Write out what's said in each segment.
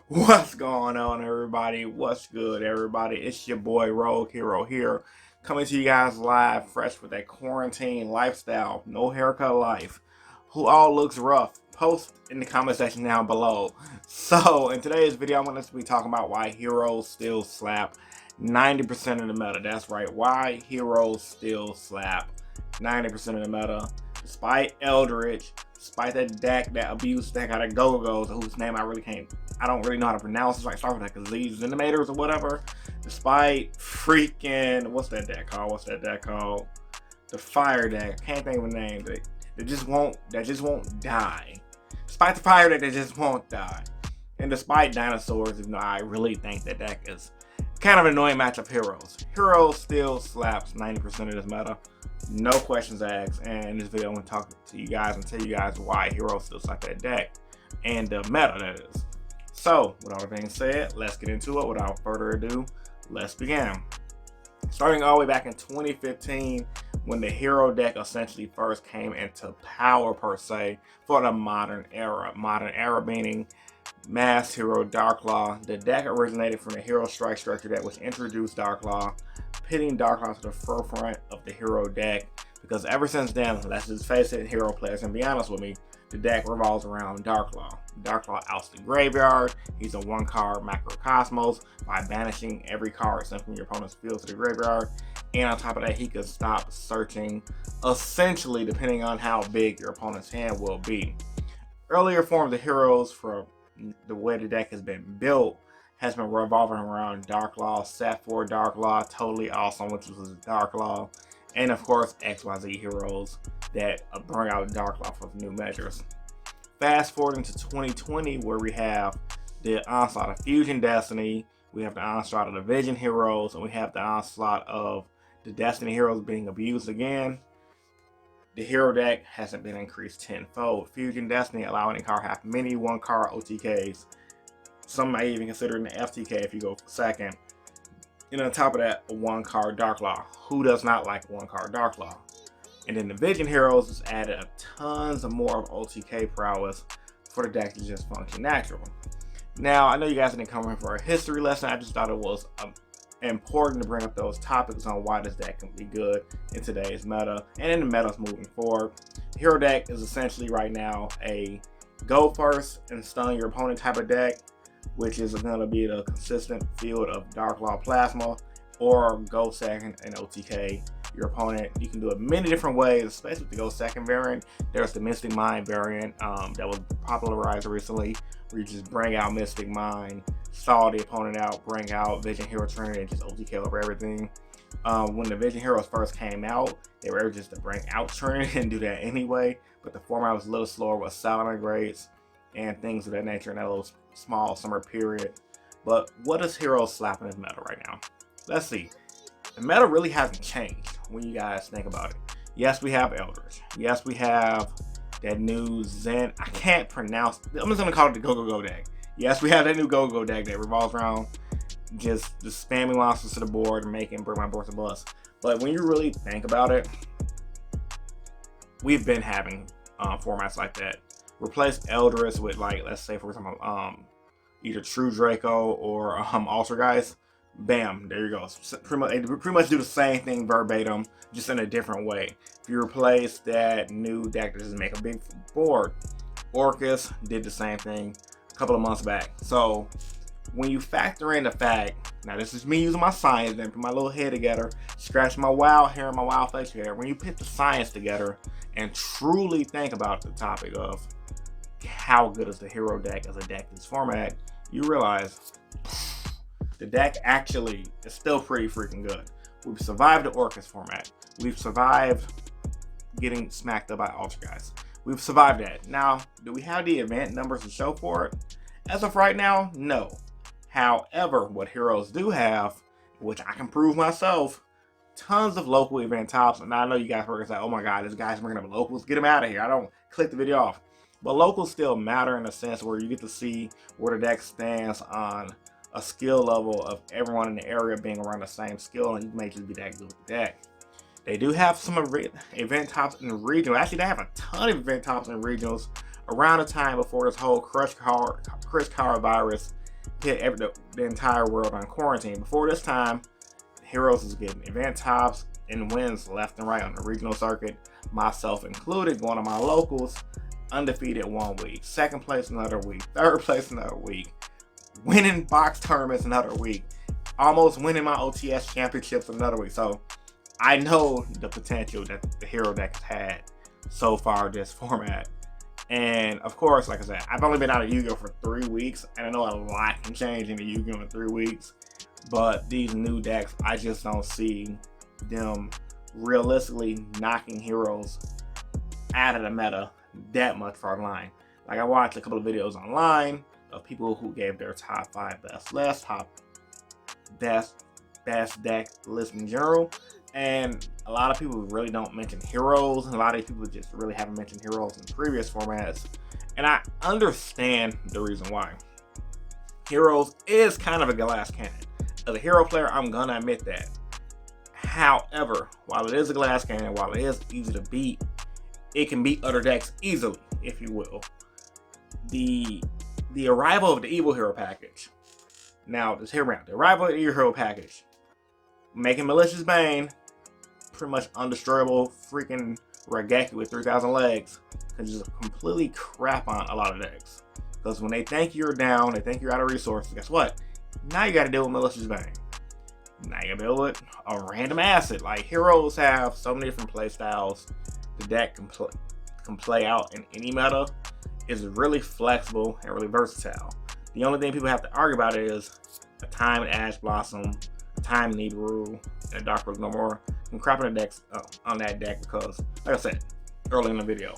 What's going on, everybody? What's good, everybody? It's your boy Rogue Hero here, coming to you guys live, fresh with that quarantine lifestyle, no haircut life. Who all looks rough? Post in the comment section down below. So, in today's video, I'm going to be talking about why heroes still slap 90% of the meta. That's right, why heroes still slap 90% of the meta, despite Eldritch, despite that deck, that abuse deck out of Go-Go's, whose name I don't really know how to pronounce. It's like start with like Aziz Zenimators or whatever. Despite freaking, what's that deck called? The Fire deck. I can't think of a name. That just won't die. Despite the Fire deck, that just won't die. And despite Dinosaurs, even though I really think that deck is kind of an annoying matchup, Heroes. Heroes still slaps 90% of this meta. No questions asked. And in this video, I'm going to talk to you guys and tell you guys why Heroes still slap that deck. And the meta, that is. So, with all that being said, let's get into it. Without further ado, let's begin. Starting all the way back in 2015, when the hero deck essentially first came into power, per se, for the modern era. Modern era meaning Masked Hero Darklaw. The deck originated from the Hero Strike structure deck, which introduced Darklaw, pitting Darklaw to the forefront of the hero deck. Because ever since then, let's just face it, hero players, and be honest with me, the deck revolves around Darklaw. Darklaw outs the graveyard. He's a one-card Macrocosmos by banishing every card sent from your opponent's field to the graveyard. And on top of that, he can stop searching, essentially, depending on how big your opponent's hand will be. Earlier forms of heroes, for the way the deck has been built, has been revolving around Darklaw, Set 4 Darklaw, Totally Awesome, which was Darklaw, and of course XYZ heroes that bring out Darklaw for new measures. Fast forward into 2020, where we have the onslaught of Fusion Destiny, we have the onslaught of the Vision heroes, and we have the onslaught of the Destiny heroes being abused again. The hero deck hasn't been increased tenfold. Fusion Destiny allowing the card to have many one-card OTKs. Some might even consider it an FTK if you go for second. And on top of that, a one-card Darklaw. Who does not like one-card Darklaw? And then the Vision Heroes has added tons of more of OTK prowess for the deck to just function natural. Now, I know you guys didn't come in for a history lesson. I just thought it was important to bring up those topics on why this deck can be good in today's meta and in the metas moving forward. The hero deck is essentially right now a go first and stun your opponent type of deck, which is going to be the consistent field of Darklaw Plasma, or go second and OTK your opponent. You can do it many different ways, especially with the go second variant. There's the Mystic Mind variant that was popularized recently, where you just bring out Mystic Mind, stall the opponent out, bring out Vision Hero Trinity, and just OTK over everything. When the Vision Heroes first came out, they were able just to bring out Trinity and do that anyway, but the format was a little slower with Salomon Grades and things of that nature in that little small summer period. But what is Heroes slapping this meta right now? Let's see. The meta really hasn't changed when you guys think about it. Yes, we have Eldritch. Yes, we have that new Zen. I can't pronounce. I'm just gonna call it the Go deck. Yes, we have that new Go deck that revolves around just spamming monsters to the board and bring my board to bust. But when you really think about it, we've been having formats like that. Replace Eldritch with, like, let's say for example, either True Draco or Altergeist. Bam, there you go. They pretty much do the same thing verbatim, just in a different way. If you replace that new deck that doesn't make a big board, Orcus did the same thing a couple of months back. So when you factor in the fact, now this is me using my science, then put my little head together, scratch my wild hair and my wild facial hair. When you put the science together and truly think about the topic of how good is the hero deck as a deck in this format, you realize the deck actually is still pretty freaking good. We've survived the Orcus format. We've survived getting smacked up by Altergeist. We've survived that. Now, do we have the event numbers to show for it? As of right now, no. However, what heroes do have, which I can prove myself, tons of local event tops. And I know you guys were gonna say, oh my god, this guy's bringing up locals, get him out of here. I don't click the video off. But locals still matter in a sense where you get to see where the deck stands on a skill level of everyone in the area being around the same skill, and you may just be that good with the deck. They do have some event tops in the regional. Actually, they have a ton of event tops in regionals around the time before this whole Crush Card virus hit the entire world on quarantine. Before this time, Heroes was getting event tops and wins left and right on the regional circuit, myself included, going to my locals, undefeated 1 week, second place another week, third place another week, winning box tournaments another week, almost winning my OTS championships another week. So I know the potential that the hero deck has had so far this format. And of course, like I said, I've only been out of Yu-Gi-Oh for 3 weeks, and I know a lot can change in the Yu-Gi-Oh in 3 weeks. But these new decks, I just don't see them realistically knocking Heroes out of the meta that much far online. Like, I watched a couple of videos online of people who gave their top 5 best lists, top best deck list in general, and a lot of people really don't mention Heroes, and a lot of people just really haven't mentioned Heroes in previous formats, and I understand the reason why. Heroes is kind of a glass cannon. As a hero player, I'm gonna admit that. However, while it is a glass cannon, while it is easy to beat, it can beat other decks easily, if you will. The arrival of the Evil Hero package. Now, just hear me out. The arrival of the Evil Hero package, making Malicious Bane pretty much undestroyable freaking Raigeki with 3,000 legs, can just completely crap on a lot of decks. Because when they think you're down, they think you're out of resources, guess what? Now you gotta deal with Malicious Bane. Now you gotta deal with a random acid. Like, Heroes have so many different play styles. The deck can play out in any meta. It's really flexible and really versatile. The only thing people have to argue about is a timed Ash Blossom, a timed Nibiru, and a Dark Rose No More. I'm crapping the decks on that deck because, like I said earlier in the video,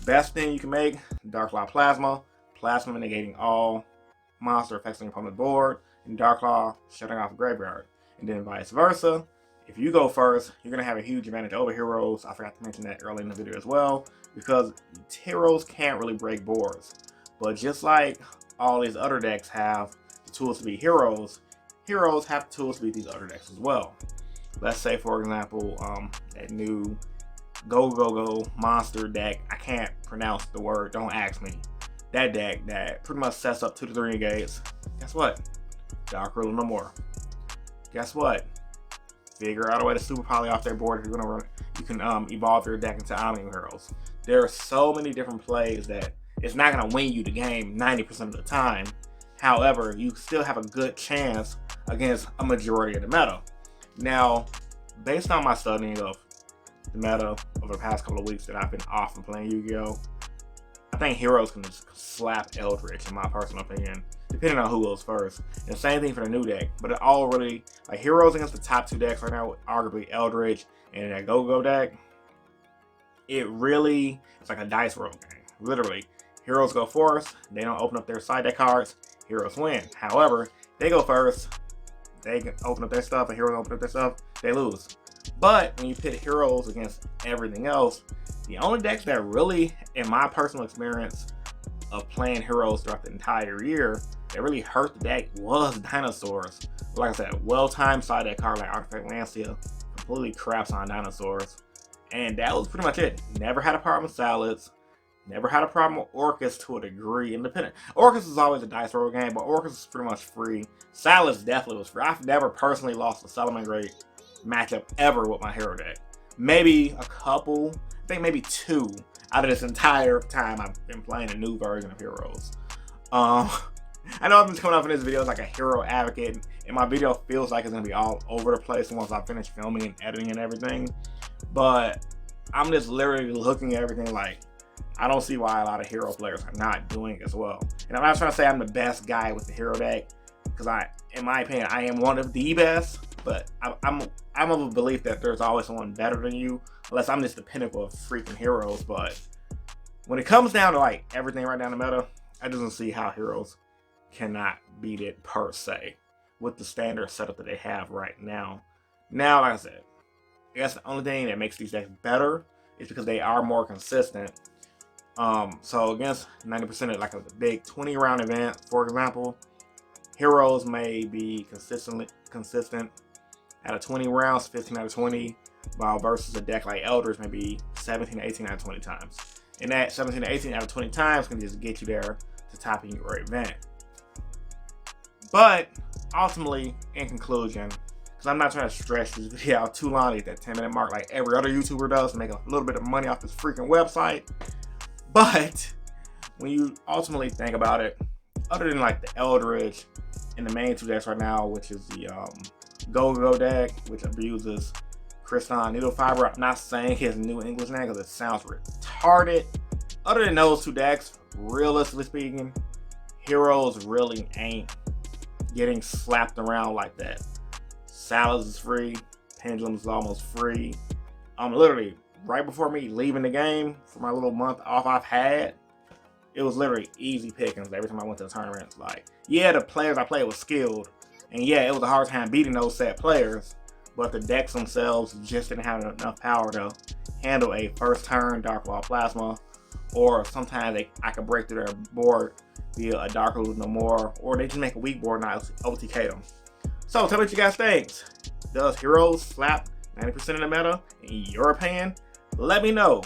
best thing you can make, Dark Law Plasma negating all monster effects on your opponent's board, and Dark Law shutting off a graveyard. And then vice versa. If you go first, you're going to have a huge advantage over Heroes. I forgot to mention that earlier in the video as well, because Heroes can't really break boards. But just like all these other decks have the tools to beat Heroes, Heroes have the tools to beat these other decks as well. Let's say, for example, that new Go monster deck. I can't pronounce the word, don't ask me. That deck that pretty much sets up 2 to 3 negates. Guess what? Dark Rule No More. Guess what? Figure out a way to super poly off their board if you're gonna run. You can evolve your deck into Omni Heroes. There are so many different plays that it's not gonna win you the game 90% of the time. However, you still have a good chance against a majority of the meta. Now, based on my studying of the meta over the past couple of weeks that I've been off and playing Yu-Gi-Oh, I think Heroes can just slap Eldritch, in my personal opinion, depending on who goes first. And the same thing for the new deck. But it all really, like, Heroes against the top 2 decks right now, arguably Eldritch and that Go deck, it's like a dice roll game. Literally, Heroes go first, they don't open up their side deck cards, Heroes win. However, they go first, they can open up their stuff, and Heroes open up their stuff, they lose. But when you pit Heroes against everything else, the only decks that really, in my personal experience of playing Heroes throughout the entire year, that really hurt the deck was Dinosaurs. Like I said, well-timed side deck card like Artifact Lancia completely craps on Dinosaurs. And that was pretty much it. Never had a problem with Salads. Never had a problem with Orcus to a degree. Independent. Orcus is always a dice roll game, but Orcus is pretty much free. Salads definitely was free. I've never personally lost a Solomon Great matchup ever with my hero deck. Maybe a couple, I think maybe 2 out of this entire time I've been playing a new version of Heroes. I know I've been coming up in this video as like a hero advocate, and my video feels like it's gonna be all over the place once I finish filming and editing and everything. But I'm just literally looking at everything like, I don't see why a lot of hero players are not doing it as well. And I'm not trying to say I'm the best guy with the hero deck, because in my opinion, I am one of the best. But I'm of a belief that there's always someone better than you, unless I'm just the pinnacle of freaking Heroes. But when it comes down to like everything right down the meta, I just don't see how Heroes cannot beat it per se with the standard setup that they have right now. Now, like I said, I guess the only thing that makes these decks better is because they are more consistent. So against 90% of like a big 20-round event, for example, Heroes may be consistent out of 20 rounds, 15 out of 20, while versus a deck like Eldritch may be 17 to 18 out of 20 times. And that 17 to 18 out of 20 times can just get you there to topping your event. But ultimately, in conclusion, because I'm not trying to stretch this video out too long, at that 10-minute mark like every other YouTuber does, to make a little bit of money off this freaking website. But when you ultimately think about it, other than like the Eldridge and the main two decks right now, which is the Yugioh deck, which abuses Crystalline Needle Fiber. I'm not saying his new English name because it sounds retarded. Other than those two decks, realistically speaking, Heroes really ain't getting slapped around like that. Salads is free, Pendulum is almost free. Literally right before me leaving the game for my little month off I've had, it was literally easy pickings every time I went to the tournaments. Like, yeah, the players I played was skilled, and yeah, it was a hard time beating those set players, but the decks themselves just didn't have enough power to handle a first turn Dark Wall Plasma, or sometimes I could break through their board via a Dark Elude No More, or they just make a weak board and I OTK them. So tell me what you guys think. Does Heroes slap 90% of the meta in your opinion? Let me know.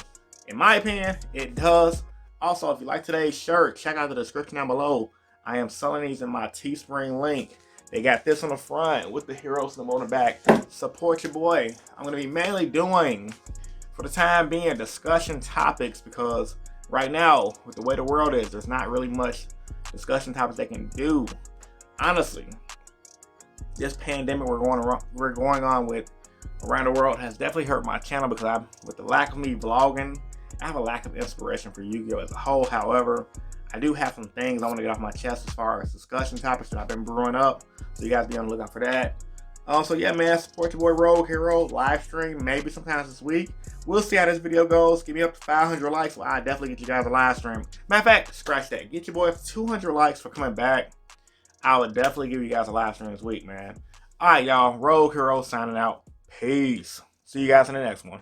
In my opinion, it does. Also, if you like today's shirt, check out the description down below. I am selling these in my Teespring link. They got this on the front with the Heroes symbol on the back. Support your boy. I'm going to be mainly doing, for the time being, discussion topics, because right now, with the way the world is, there's not really much discussion topics they can do. Honestly, this pandemic we're going on with around the world has definitely hurt my channel, because with the lack of me vlogging, I have a lack of inspiration for Yu-Gi-Oh! As a whole. However, I do have some things I want to get off my chest as far as discussion topics that I've been brewing up, so you guys be on the lookout for that. So yeah, man, support your boy Rogue Hero. Live stream maybe sometimes this week. We'll see how this video goes. Give me up to 500 likes, well, I'll definitely get you guys a live stream. Matter of fact, scratch that. Get your boy 200 likes for coming back. I would definitely give you guys a live stream this week, man. All right, y'all. Rogue Hero signing out. Peace. See you guys in the next one.